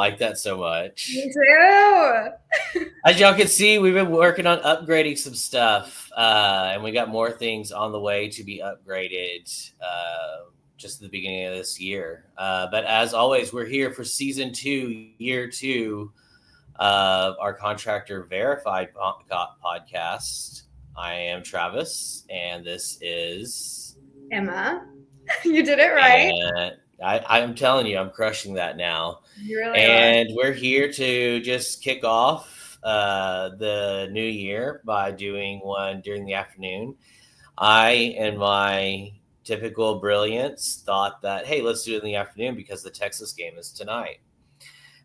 like that so much. Me too. As y'all can see, we've been working on upgrading some stuff, and we got more things on the way to be upgraded just at the beginning of this year. But as always, we're here for season 2, year 2 of our Contractor Verified podcast. I am Travis, and this is Emma. You did it right. And I'm telling you, I'm crushing that now. You really And we're here to just kick off the new year by doing one during the afternoon. I, in my typical brilliance, thought that, hey, let's do it in the afternoon because the Texas game is tonight.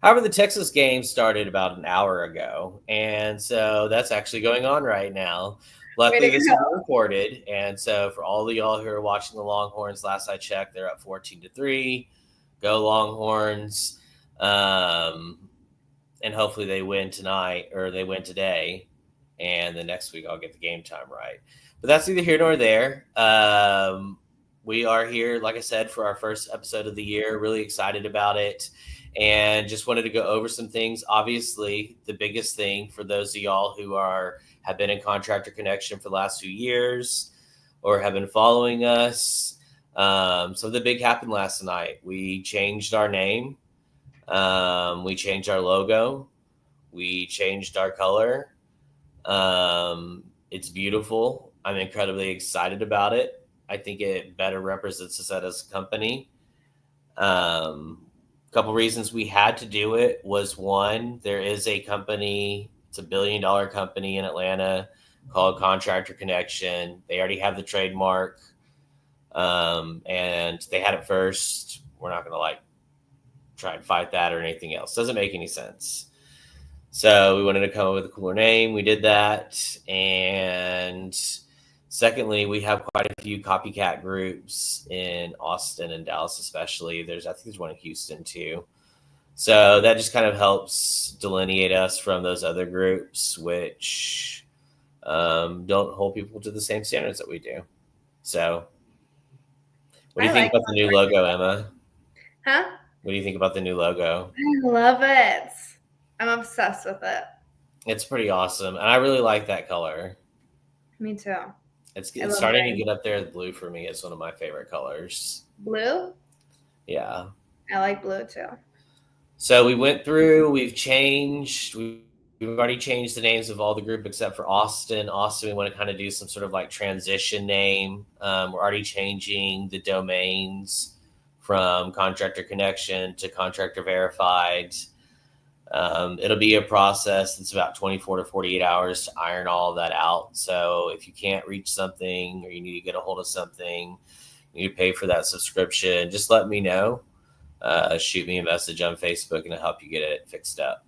However, the Texas game started about an hour ago, and so that's actually going on right now. Luckily, this is recorded, and so for all of y'all who are watching the Longhorns, last I checked, they're up 14-3. Go Longhorns! And hopefully they win tonight, or they win today, and the next week I'll get the game time right. But that's neither here nor there. We are here, like I said, for our first episode of the year. Really excited about it. And just wanted to go over some things. Obviously, the biggest thing for those of y'all who have been in Contractor Connection for the last 2 years or have been following us. Something big happened last night. We changed our name. We changed our logo. We changed our color. It's beautiful. I'm incredibly excited about it. I think it better represents us as a company. Couple reasons we had to do it was, one, there is a company, it's a $1 billion company in Atlanta called Contractor Connection. They already have the trademark, and they had it first. We're not going to try and fight that or anything else. Doesn't make any sense. So we wanted to come up with a cooler name. We did that. And secondly, we have quite a few copycat groups in Austin and Dallas, especially. I think there's one in Houston too. So that just kind of helps delineate us from those other groups, which don't hold people to the same standards that we do. So what do you think about the new logo, Emma? Huh? What do you think about the new logo? I love it. I'm obsessed with it. It's pretty awesome. And I really like that color. Me too. It's starting to get up there. The blue for me is one of my favorite colors. Blue? Yeah. I like blue too. So we went through, we've already changed the names of all the group except for Austin. Austin, we want to kind of do some sort of transition name. We're already changing the domains from Contractor Connection to Contractor Verified. It'll be a process that's about 24 to 48 hours to iron all of that out. So if you can't reach something or you need to get a hold of something, you need to pay for that subscription, just let me know. Shoot me a message on Facebook and I'll help you get it fixed up.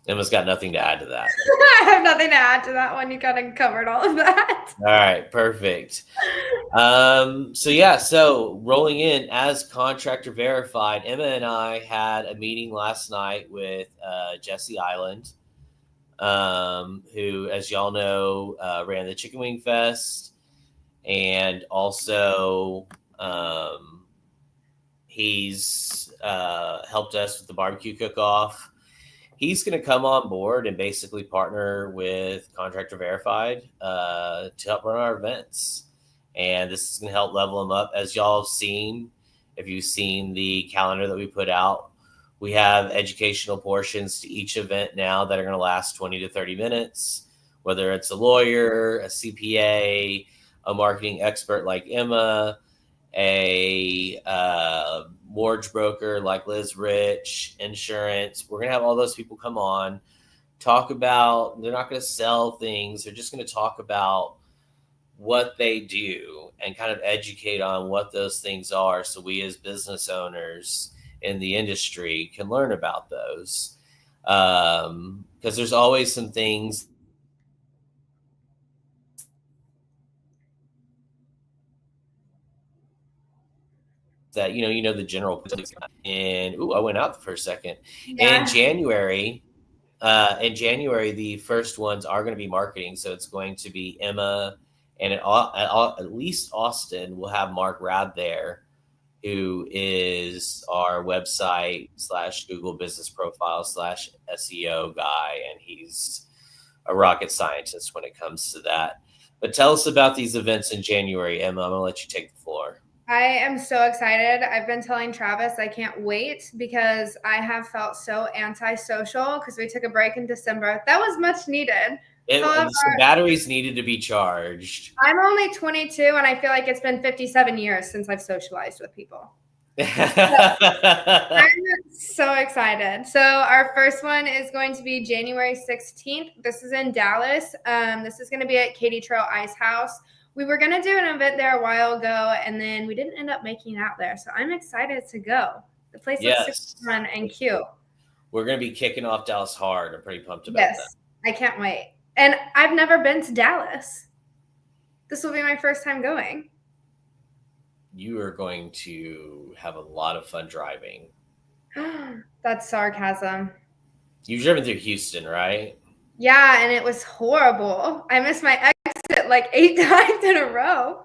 Emma's got nothing to add to that. I have nothing to add to that one. You kind of covered all of that. All right, perfect. So rolling in as Contractor Verified, Emma and I had a meeting last night with Jesse Island, who, as y'all know, ran the Chicken Wing Fest, and also he's helped us with the barbecue cook-off. He's going to come on board and basically partner with Contractor Verified to help run our events. And this is going to help level them up. As y'all have seen, if you've seen the calendar that we put out, we have educational portions to each event now that are going to last 20 to 30 minutes, whether it's a lawyer, a CPA, a marketing expert like Emma, a mortgage broker like Liz Rich, insurance. We're going to have all those people come on, talk about, they're not going to sell things. They're just going to talk about what they do and kind of educate on what those things are. So we as business owners in the industry can learn about those. Because there's always some things that, the general, and I went out for a second. Yeah. In January, the first ones are going to be marketing. So it's going to be Emma, and at least Austin will have Mark Rad there who is our website / Google business profile / SEO guy. And he's a rocket scientist when it comes to that. But tell us about these events in January, Emma. I'm going to let you take the floor. I am so excited. I've been telling Travis I can't wait because I have felt so antisocial because we took a break in December. That was much needed. However, Some batteries needed to be charged. I'm only 22 and I feel like it's been 57 years since I've socialized with people. I'm so excited. So our first one is going to be January 16th. This is in Dallas. This is going to be at Katy Trail Ice House. We were going to do an event there a while ago, and then we didn't end up making it out there. So I'm excited to go. The place looks super fun and cute. We're going to be kicking off Dallas hard. I'm pretty pumped about that. I can't wait. And I've never been to Dallas. This will be my first time going. You are going to have a lot of fun driving. That's sarcasm. You've driven through Houston, right? Yeah, and it was horrible. I missed my exit like 8 times in a row.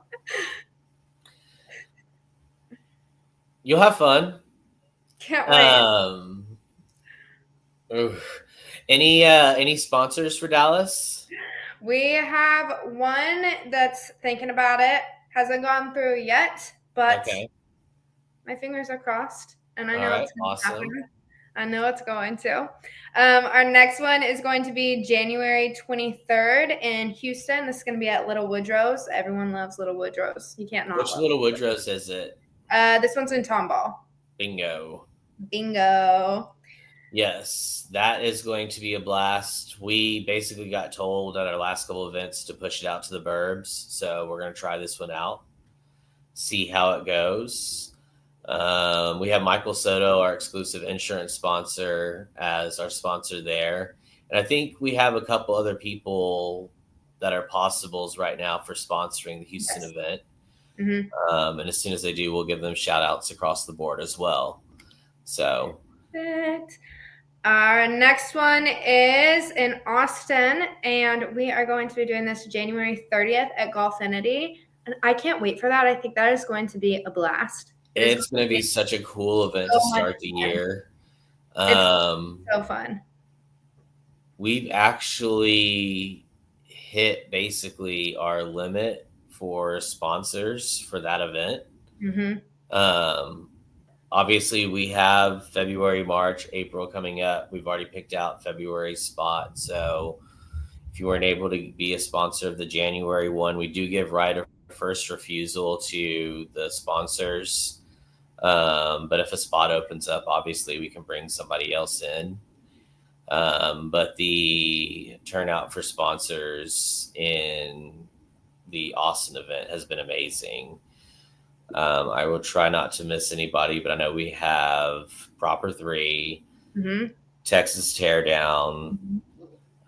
You'll have fun. Can't wait. Any sponsors for Dallas? We have one that's thinking about it. Hasn't gone through yet, but my fingers are crossed, and I know it's going to happen. I know it's going to. Our next one is going to be January 23rd in Houston. This is going to be at Little Woodrow's. Everyone loves Little Woodrow's. You can't not. Which Little Woodrow's is it? This one's in Tomball. Bingo. Yes, that is going to be a blast. We basically got told at our last couple events to push it out to the burbs. So we're going to try this one out, see how it goes. We have Michael Soto, our exclusive insurance sponsor, as our sponsor there. And I think we have a couple other people that are possibles right now for sponsoring the Houston event. Mm-hmm. And as soon as they do, we'll give them shout outs across the board as well. So perfect. Our next one is in Austin, and we are going to be doing this January 30th at Golfinity. And I can't wait for that. I think that is going to be a blast. It's going to be such a cool event to start the year. It's so fun. We've actually hit basically our limit for sponsors for that event. Mm-hmm. Obviously, we have February, March, April coming up. We've already picked out February's spot. So if you weren't able to be a sponsor of the January one, we do give right of first refusal to the sponsors. But if a spot opens up, obviously we can bring somebody else in. But the turnout for sponsors in the Austin event has been amazing. I will try not to miss anybody, but I know we have Proper 3, mm-hmm. Texas Teardown,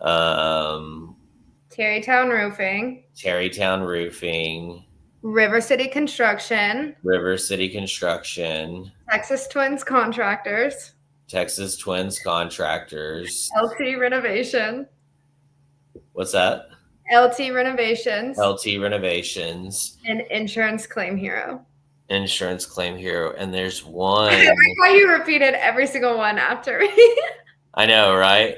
Terrytown Roofing, River City Construction, Texas Twins Contractors, LT Renovation. What's that? LT Renovations. And Insurance Claim Hero. And there's one. I like how you repeated every single one after me. I know, right?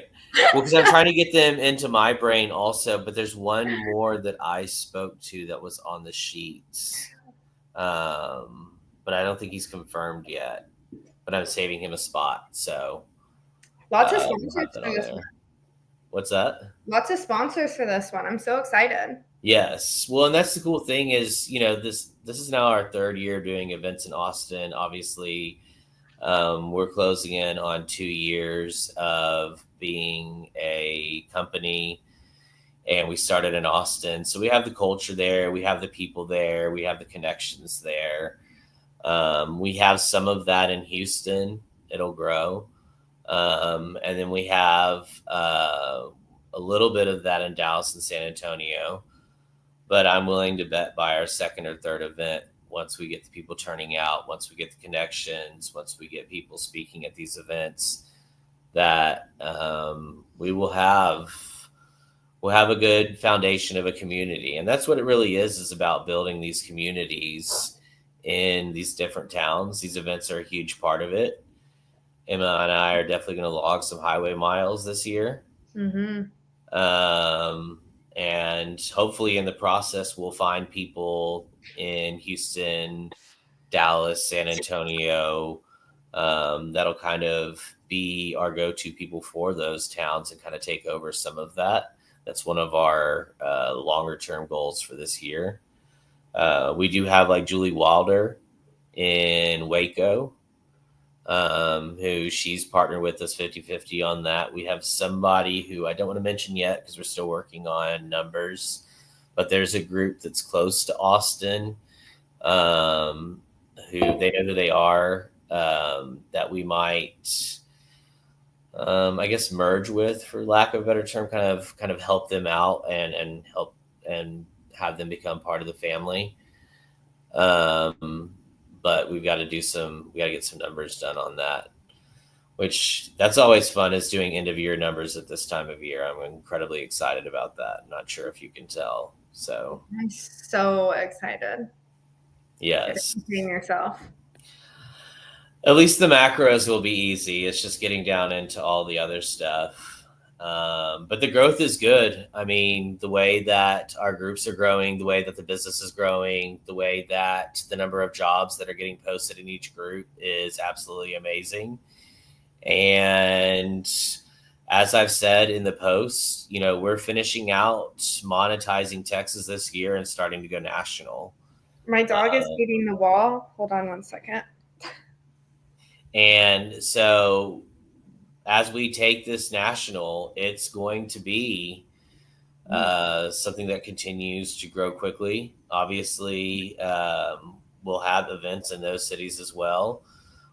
Well, because I'm trying to get them into my brain also, but there's one more that I spoke to that was on the sheets. But I don't think he's confirmed yet. But I'm saving him a spot, so. Lots of sponsors for this one. What's that? Lots of sponsors for this one. I'm so excited. Yes. Well, and that's the cool thing is, this is now our third year doing events in Austin. Obviously, we're closing in on 2 years of being a company, and we started in Austin. So we have the culture there. We have the people there. We have the connections there. We have some of that in Houston. It'll grow. And then we have a little bit of that in Dallas and San Antonio. But I'm willing to bet by our second or third event, once we get the people turning out, once we get the connections, once we get people speaking at these events, that we'll have a good foundation of a community. And that's what it really is about building these communities, in these different towns. These events are a huge part of it. Emma and I are definitely going to log some highway miles this year. Mm-hmm. And hopefully in the process, we'll find people in Houston, Dallas, San Antonio, that'll kind of be our go-to people for those towns and kind of take over some of that. That's one of our longer-term goals for this year. We do have like Julie Wilder in Waco, who she's partnered with us 50-50 on that. We have somebody who I don't want to mention yet because we're still working on numbers, but there's a group that's close to Austin, who they know who they are, that we might, I guess, merge with, for lack of a better term, kind of help them out and help and have them become part of the family. But we got to get some numbers done on that, which that's always fun, is doing end of year numbers at this time of year. I'm incredibly excited about that. I'm not sure if you can tell. So I'm so excited. Yes. Being yourself. At least the macros will be easy. It's just getting down into all the other stuff. But the growth is good. I mean, the way that our groups are growing, the way that the business is growing, the way that the number of jobs that are getting posted in each group is absolutely amazing. And as I've said in the post, we're finishing out monetizing Texas this year and starting to go national. My dog is eating the wall. Hold on one second. And so as we take this national, it's going to be something that continues to grow quickly. Obviously, we'll have events in those cities as well,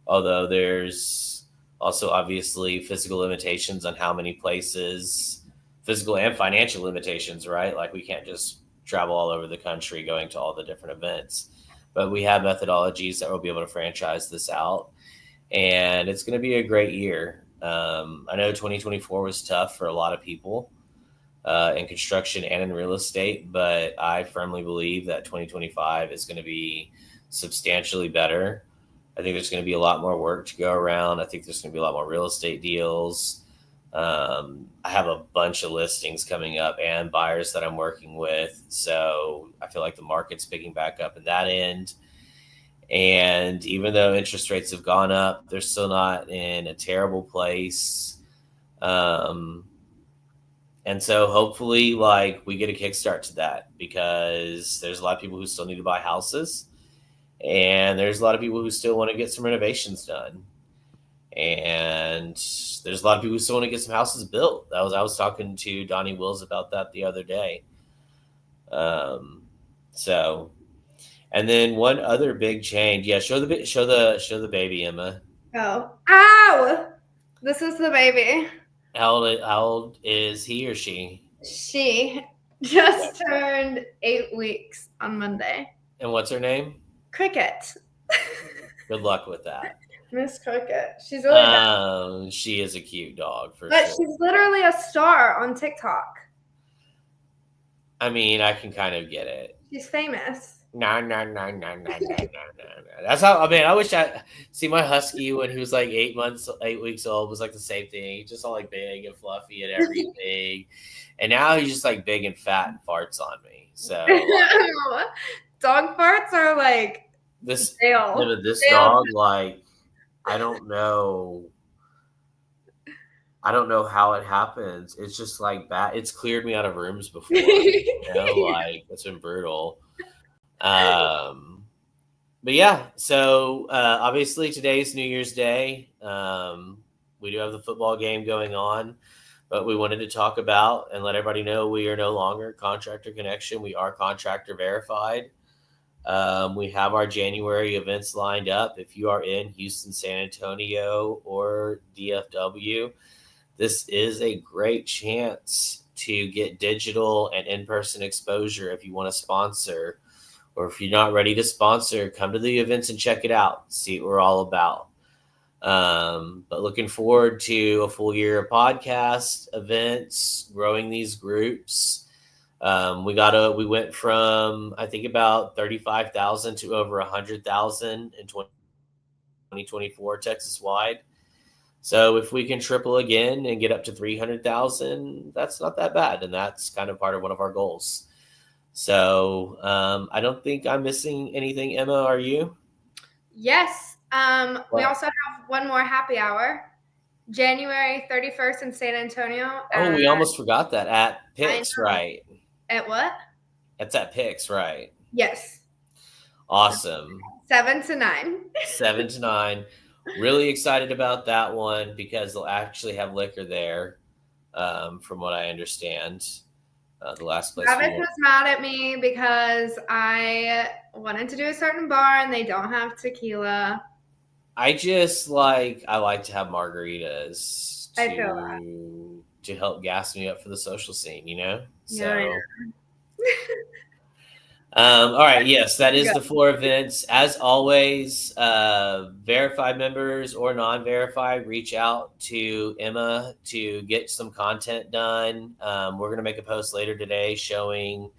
although there's also obviously physical limitations on how many places, physical and financial limitations, right? Like we can't just travel all over the country going to all the different events, but we have methodologies that will be able to franchise this out, and it's going to be a great year. I know 2024 was tough for a lot of people in construction and in real estate, but I firmly believe that 2025 is going to be substantially better. I think there's going to be a lot more work to go around. I think there's going to be a lot more real estate deals. I have a bunch of listings coming up and buyers that I'm working with. So I feel like the market's picking back up at that end. And even though interest rates have gone up, they're still not in a terrible place. And so hopefully, we get a kickstart to that, because there's a lot of people who still need to buy houses, and there's a lot of people who still want to get some renovations done, and there's a lot of people who still want to get some houses built. I was talking to Donnie Wills about that the other day. And then one other big change. Yeah, show the baby, Emma. Oh, ow! This is the baby. How old is he or she? She just turned 8 weeks on Monday. And what's her name? Cricket. Good luck with that. Miss Cricket. She's really she is a cute dog, for sure. But she's literally a star on TikTok. I mean, I can kind of get it. She's famous. No. That's how, I wish I see my husky when he was like 8 weeks old was like the same thing. He's just all like big and fluffy and everything. And now he's just like big and fat and farts on me. So dog farts are like this dog, like, I don't know how it happens. It's just like that. It's cleared me out of rooms before. Like, it's been brutal. But yeah, so obviously today's New Year's Day. We do have the football game going on, but we wanted to talk about and let everybody know we are no longer Contractor Connection. We are contractor verified. We have our January events lined up. If you are in Houston, San Antonio, or DFW, this is a great chance to get digital and in-person exposure if you want to sponsor. Or if you're not ready to sponsor, come to the events and check it out. See what we're all about. But looking forward to a full year of podcasts, events, growing these groups. We went from, I think, about 35,000 to over 100,000 in 2024 Texas wide. So if we can triple again and get up to 300,000, that's not that bad. And that's kind of part of one of our goals. So I don't think I'm missing anything. Emma, are you? Yes. We also have one more happy hour, January 31st in San Antonio. Oh, we almost forgot that. At Pix, right? At what? It's at Pix, right? Yes. Awesome. 7 to 9. 7 to 9. Really excited about that one because they'll actually have liquor there, from what I understand. The last place. Travis was mad at me because I wanted to do a certain bar and they don't have tequila. I like to have margaritas to help gas me up for the social scene, you know? So yeah. All right. Yes, that is the 4 events. As always, verified members or non-verified, reach out to Emma to get some content done. We're going to make a post later today showing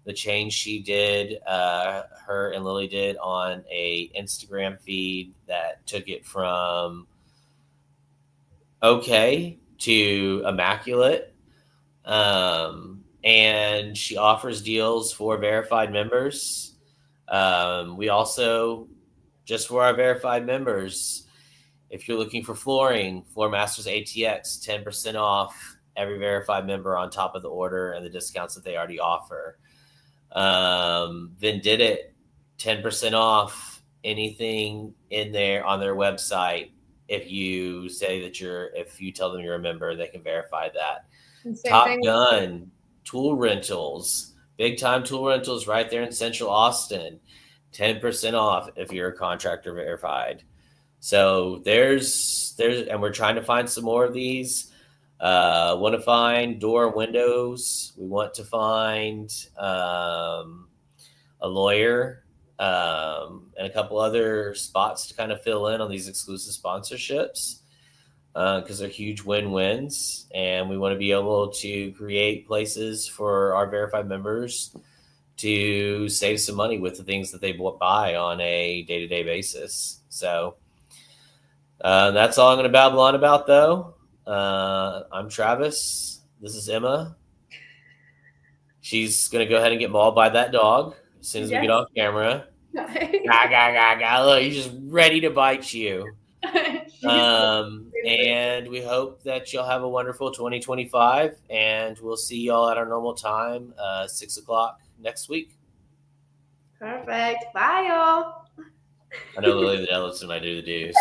the change she did, her and Lily did on a Instagram feed that took it from okay to immaculate. And she offers deals for verified members. We also, just for our verified members, if you're looking for flooring, Floor Masters ATX, 10% off every verified member on top of the order and the discounts that they already offer. Then did it 10% off anything in there on their website. If you say that if you tell them you're a member, they can verify that. Top Gun Tool Rentals, big time tool rentals right there in Central Austin, 10% off if you're a contractor verified. So there's, and we're trying to find some more of these. Want to find door and windows. We want to find a lawyer and a couple other spots to kind of fill in on these exclusive sponsorships because they're huge win-wins. And we want to be able to create places for our verified members to save some money with the things that they buy on a day-to-day basis. So that's all I'm going to babble on about, though. I'm Travis. This is Emma. She's going to go ahead and get mauled by that dog as soon as we get off camera. Look, he's just ready to bite you. And we hope that you'll have a wonderful 2025, and we'll see y'all at our normal time, 6:00 next week. Perfect. Bye, y'all. I know Lily the Ellison, I do the deuce.